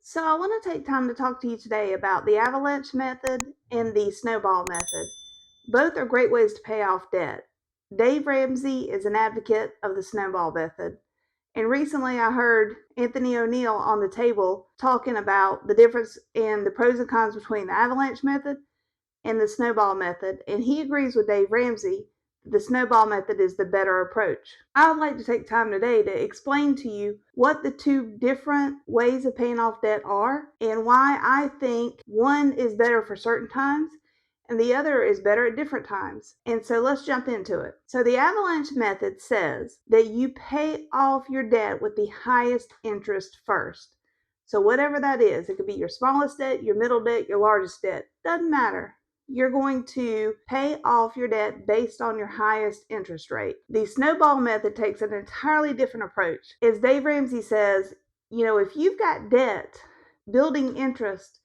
So, I want to take time to talk to you today about the Avalanche method and the Snowball method. Both are great ways to pay off debt. Dave Ramsey is an advocate of the Snowball method. And recently I heard Anthony O'Neill on the table talking about the difference in the pros and cons between the Avalanche method and the Snowball method. And he agrees with Dave Ramsey the snowball method is the better approach. I would like to take time today to explain to you what the two different ways of paying off debt are and why I think one is better for certain times and the other is better at different times. And so let's jump into it. So the Avalanche method says that you pay off your debt with the highest interest first. So whatever that is, it could be your smallest debt, your middle debt, your largest debt, doesn't matter. You're going to pay off your debt based on your highest interest rate. The snowball method takes an entirely different approach. As Dave Ramsey says, if you've got debt building interest,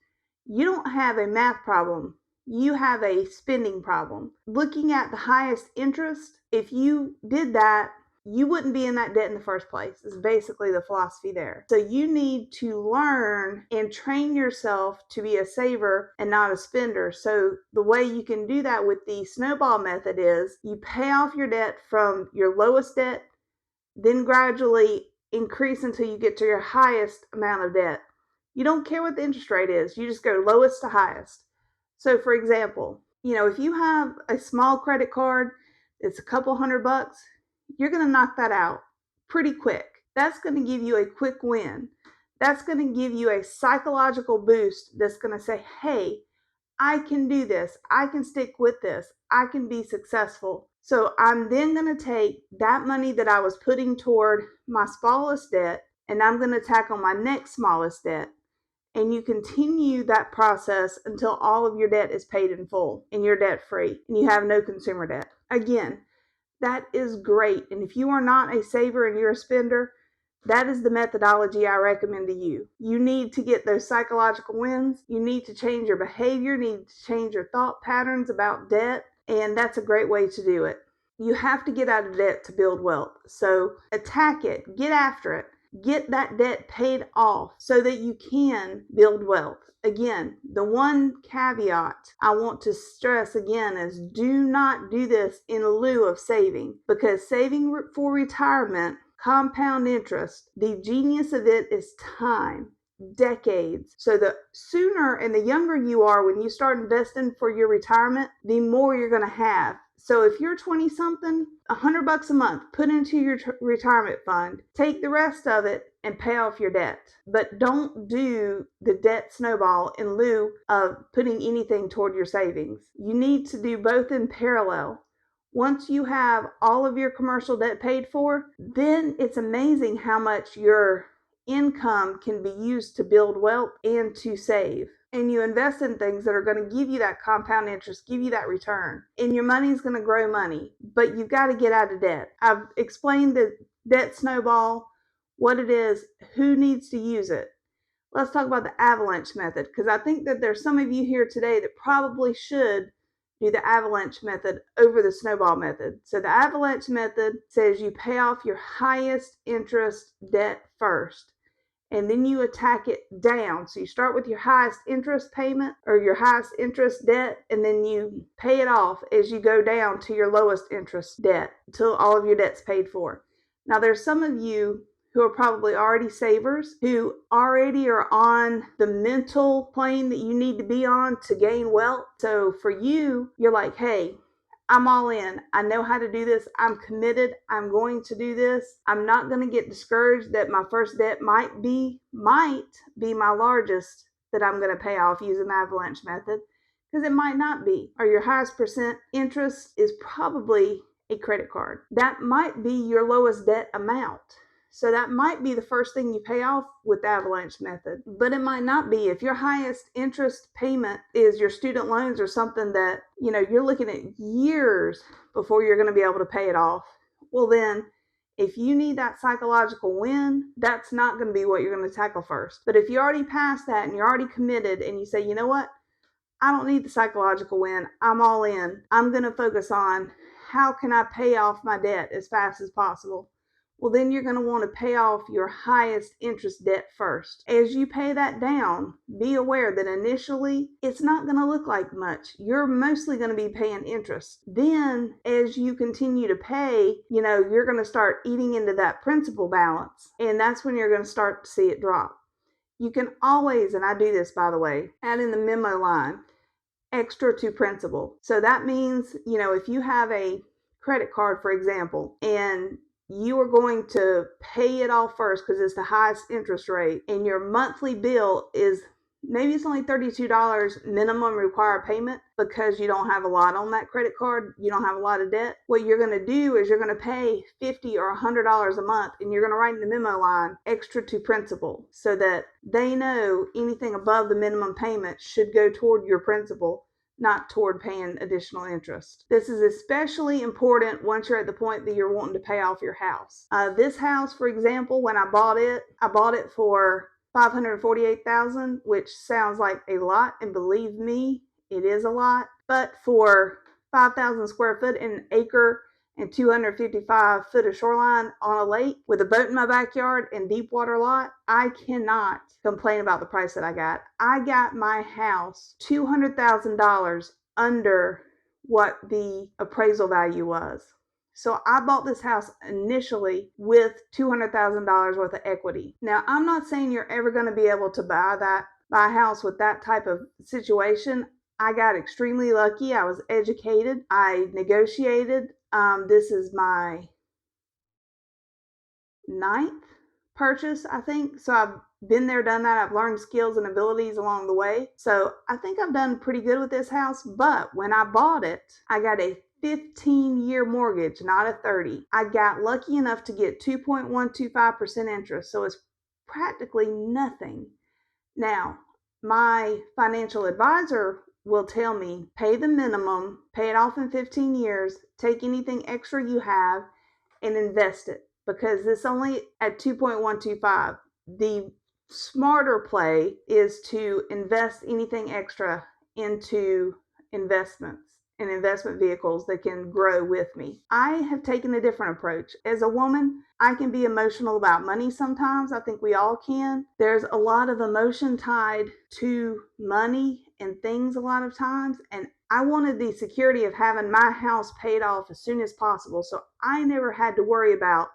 you don't have a math problem. You have a spending problem. Looking at the highest interest, if you did that, you wouldn't be in that debt in the first place. Is basically the philosophy there. So you need to learn and train yourself to be a saver and not a spender. So the way you can do that with the snowball method is you pay off your debt from your lowest debt, then gradually increase until you get to your highest amount of debt. You don't care what the interest rate is. You just go lowest to highest. So for example, if you have a small credit card, it's a couple $100, you're going to knock that out pretty quick. That's going to give you a quick win. That's going to give you a psychological boost that's going to say, hey, I can do this. I can stick with this. I can be successful. So I'm then going to take that money that I was putting toward my smallest debt and I'm going to tackle my next smallest debt. And you continue that process until all of your debt is paid in full and you're debt free and you have no consumer debt. Again, that is great. And if you are not a saver and you're a spender, that is the methodology I recommend to you. You need to get those psychological wins. You need to change your behavior, you need to change your thought patterns about debt, and that's a great way to do it. You have to get out of debt to build wealth. So attack it, get after it. Get that debt paid off so that you can build wealth. Again, the one caveat I want to stress again is do not do this in lieu of saving, because saving for retirement, compound interest, the genius of it is time, decades. So the sooner and the younger you are when you start investing for your retirement, the more you're going to have. So if you're 20 something, $100 a month, put into your retirement fund, take the rest of it and pay off your debt. But don't do the debt snowball in lieu of putting anything toward your savings. You need to do both in parallel. Once you have all of your commercial debt paid for, then it's amazing how much your income can be used to build wealth and to save. And you invest in things that are going to give you that compound interest, give you that return. And your money is going to grow money, but you've got to get out of debt. I've explained the debt snowball, what it is, who needs to use it. Let's talk about the Avalanche method, because I think that there's some of you here today that probably should do the Avalanche method over the snowball method. So the Avalanche method says you pay off your highest interest debt first, and then you attack it down. So you start with your highest interest payment or your highest interest debt, and then you pay it off as you go down to your lowest interest debt until all of your debt's paid for. Now, there's some of you who are probably already savers, who already are on the mental plane that you need to be on to gain wealth. So for you, you're like, hey, I'm all in. I know how to do this. I'm committed. I'm going to do this. I'm not going to get discouraged that my first debt might be my largest that I'm going to pay off using the Avalanche method, because it might not be. Or your highest percent interest is probably a credit card. That might be your lowest debt amount. So that might be the first thing you pay off with the Avalanche method, but it might not be. If your highest interest payment is your student loans or something that, you're looking at years before you're going to be able to pay it off, well then, if you need that psychological win, that's not going to be what you're going to tackle first. But if you already passed that and you're already committed and you say, you know what, I don't need the psychological win, I'm all in. I'm going to focus on how can I pay off my debt as fast as possible. well, then you're going to want to pay off your highest interest debt first. As you pay that down, be aware that initially it's not going to look like much. You're mostly going to be paying interest. Then as you continue to pay, you're going to start eating into that principal balance, and that's when you're going to start to see it drop. You can always, and I do this by the way, add in the memo line, extra to principal. So that means, if you have a credit card, for example, and you are going to pay it off first because it's the highest interest rate, and your monthly bill is maybe it's only $32 minimum required payment because you don't have a lot on that credit card, you don't have a lot of debt. What you're going to do is you're going to pay $50 or $100 a month, and you're going to write in the memo line extra to principal so that they know anything above the minimum payment should go toward your principal, not toward paying additional interest. This is especially important once you're at the point that you're wanting to pay off your house. This house, for example, when I bought it for $548,000, which sounds like a lot, and believe me, it is a lot. But for 5,000 square foot and an acre and 255 foot of shoreline on a lake with a boat in my backyard and deep water lot, I cannot complain about the price that I got. I got my house $200,000 under what the appraisal value was. So I bought this house initially with $200,000 worth of equity. Now, I'm not saying you're ever going to be able to buy a house with that type of situation. I got extremely lucky. I was educated. I negotiated. This is my 9th purchase, I think. So I've been there, done that. I've learned skills and abilities along the way. So I think I've done pretty good with this house. But when I bought it, I got a 15-year mortgage, not a 30. I got lucky enough to get 2.125% interest. So it's practically nothing. Now, my financial advisor will tell me, pay the minimum, pay it off in 15 years, take anything extra you have and invest it, because it's only at 2.125. The smarter play is to invest anything extra into investments and investment vehicles that can grow with me. I have taken a different approach. As a woman, I can be emotional about money sometimes. I think we all can. There's a lot of emotion tied to money and things a lot of times, and I wanted the security of having my house paid off as soon as possible, so I never had to worry about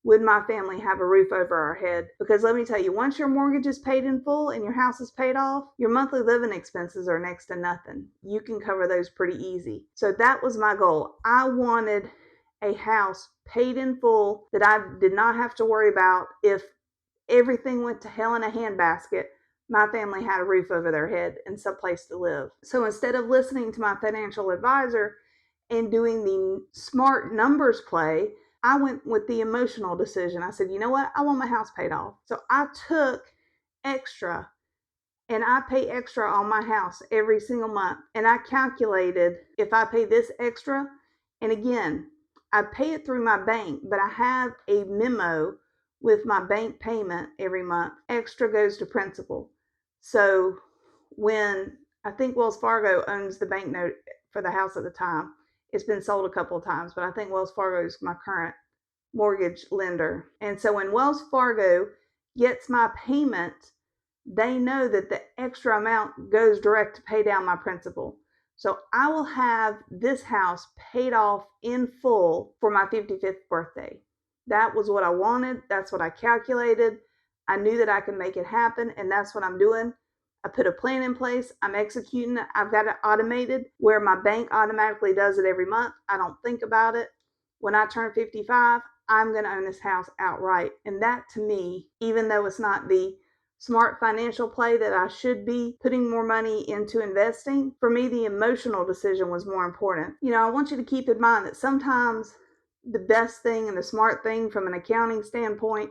would my family have a roof over our head. Because let me tell you, once your mortgage is paid in full and your house is paid off, your monthly living expenses are next to nothing. You can cover those pretty easy. So that was my goal. I wanted a house paid in full that I did not have to worry about if everything went to hell in a handbasket. My family had a roof over their head and some place to live. So instead of listening to my financial advisor and doing the smart numbers play, I went with the emotional decision. I said, you know what? I want my house paid off. So I took extra, and I pay extra on my house every single month. And I calculated if I pay this extra, and again, I pay it through my bank, but I have a memo with my bank payment every month. Extra goes to principal. So when I think Wells Fargo owns the bank note for the house at the time, it's been sold a couple of times, but I think Wells Fargo is my current mortgage lender. And so when Wells Fargo gets my payment, they know that the extra amount goes direct to pay down my principal. So I will have this house paid off in full for my 55th birthday. That was what I wanted. That's what I calculated. I knew that I could make it happen, and that's what I'm doing. I put a plan in place. I'm executing it. I've got it automated where my bank automatically does it every month. I don't think about it. When I turn 55, I'm going to own this house outright. And that, to me, even though it's not the smart financial play that I should be putting more money into investing, for me, the emotional decision was more important. I want you to keep in mind that sometimes the best thing and the smart thing from an accounting standpoint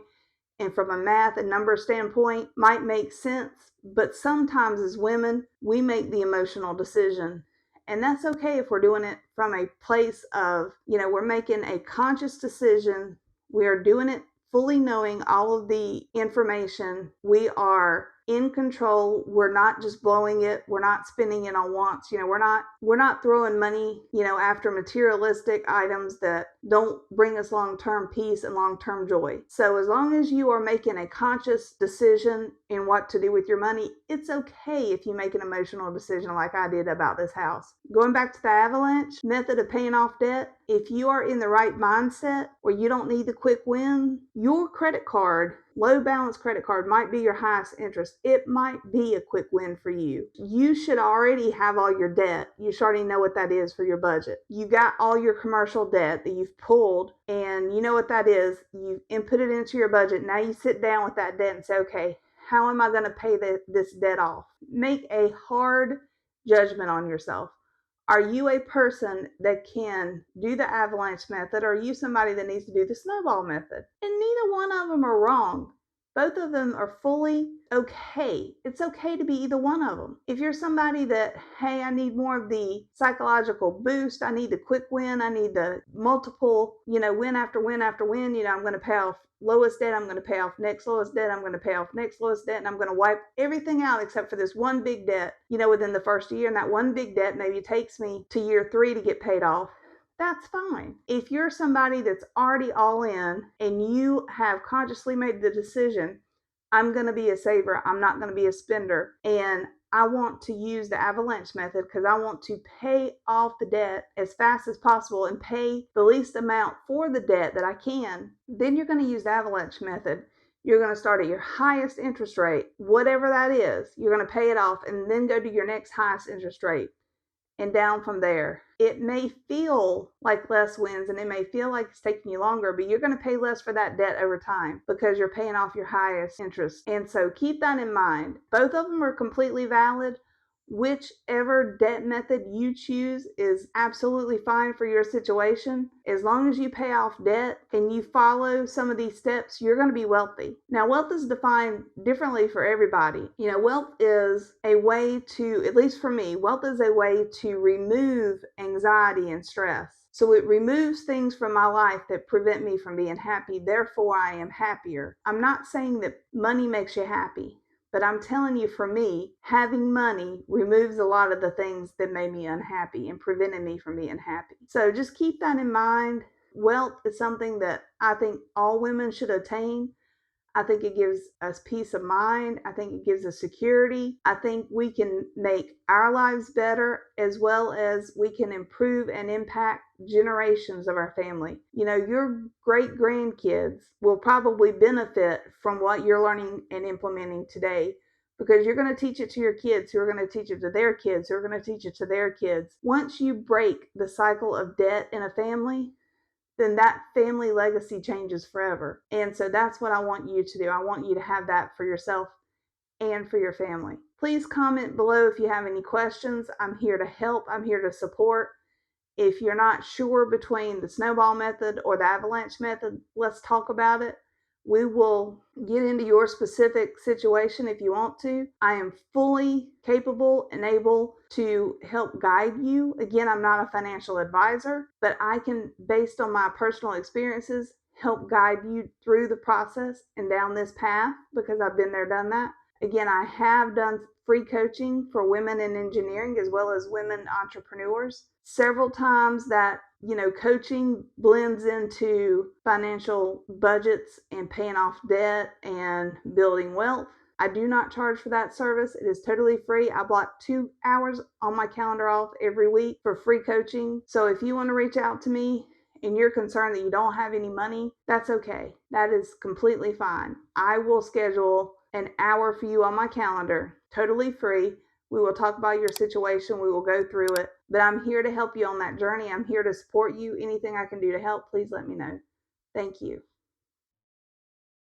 and from a math and number standpoint might make sense, but sometimes as women, we make the emotional decision. And that's okay if we're doing it from a place of, we're making a conscious decision. We are doing it fully knowing all of the information. We are in control. We're not just blowing it. We're not spending it on wants. We're not throwing money, after materialistic items that don't bring us long-term peace and long-term joy. So as long as you are making a conscious decision in what to do with your money, it's okay if you make an emotional decision like I did about this house. Going back to the Avalanche method of paying off debt, if you are in the right mindset where you don't need the quick win, your credit card, low balance credit card, might be your highest interest. It might be a quick win for you. You should already have all your debt. You should already know what that is for your budget. You got all your commercial debt that you've pulled, and you know what that is. You've input it into your budget. Now you sit down with that debt and say, okay, how am I going to pay this debt off? Make a hard judgment on yourself. Are you a person that can do the Avalanche method, or are you somebody that needs to do the Snowball method? And neither one of them are wrong. Both of them are fully okay. It's okay to be either one of them. If you're somebody that, hey, I need more of the psychological boost, I need the quick win, I need the multiple, win after win after win, I'm going to pay off lowest debt, I'm going to pay off next lowest debt, I'm going to pay off next lowest debt, and I'm going to wipe everything out except for this one big debt, within the first year. And that one big debt maybe takes me to year 3 to get paid off. That's fine. If you're somebody that's already all in and you have consciously made the decision, I'm going to be a saver, I'm not going to be a spender, and I want to use the Avalanche method because I want to pay off the debt as fast as possible and pay the least amount for the debt that I can, then you're going to use the Avalanche method. You're going to start at your highest interest rate, whatever that is. You're going to pay it off and then go to your next highest interest rate and down from there. It may feel like less wins and it may feel like it's taking you longer, but you're going to pay less for that debt over time because you're paying off your highest interest. And so keep that in mind. Both of them are completely valid. Whichever debt method you choose is absolutely fine for your situation. As long as you pay off debt and you follow some of these steps, you're going to be wealthy. Now, wealth is defined differently for everybody. Wealth is a way to, at least for me, wealth is a way to remove anxiety and stress. So it removes things from my life that prevent me from being happy. Therefore, I am happier. I'm not saying that money makes you happy. But I'm telling you, for me, having money removes a lot of the things that made me unhappy and prevented me from being happy. So just keep that in mind. Wealth is something that I think all women should attain. I think it gives us peace of mind. I think it gives us security. I think we can make our lives better, as well as we can improve and impact generations of our family. Your great grandkids will probably benefit from what you're learning and implementing today, because you're going to teach it to your kids, who are going to teach it to their kids, who are going to teach it to their kids. Once you break the cycle of debt in a family, then that family legacy changes forever. And so that's what I want you to do. I want you to have that for yourself and for your family. Please comment below if you have any questions. I'm here to help. I'm here to support. If you're not sure between the Snowball method or the Avalanche method, let's talk about it. We will get into your specific situation if you want to. I am fully capable and able to help guide you. Again, I'm not a financial advisor, but I can, based on my personal experiences, help guide you through the process and down this path, because I've been there, done that. Again, I have done free coaching for women in engineering as well as women entrepreneurs. Several times that, coaching blends into financial budgets and paying off debt and building wealth. I do not charge for that service. It is totally free. I block 2 hours on my calendar off every week for free coaching. So if you want to reach out to me and you're concerned that you don't have any money, that's okay. That is completely fine. I will schedule an hour for you on my calendar, totally free. We will talk about your situation. We will go through it. But I'm here to help you on that journey. I'm here to support you. Anything I can do to help, please let me know. Thank you.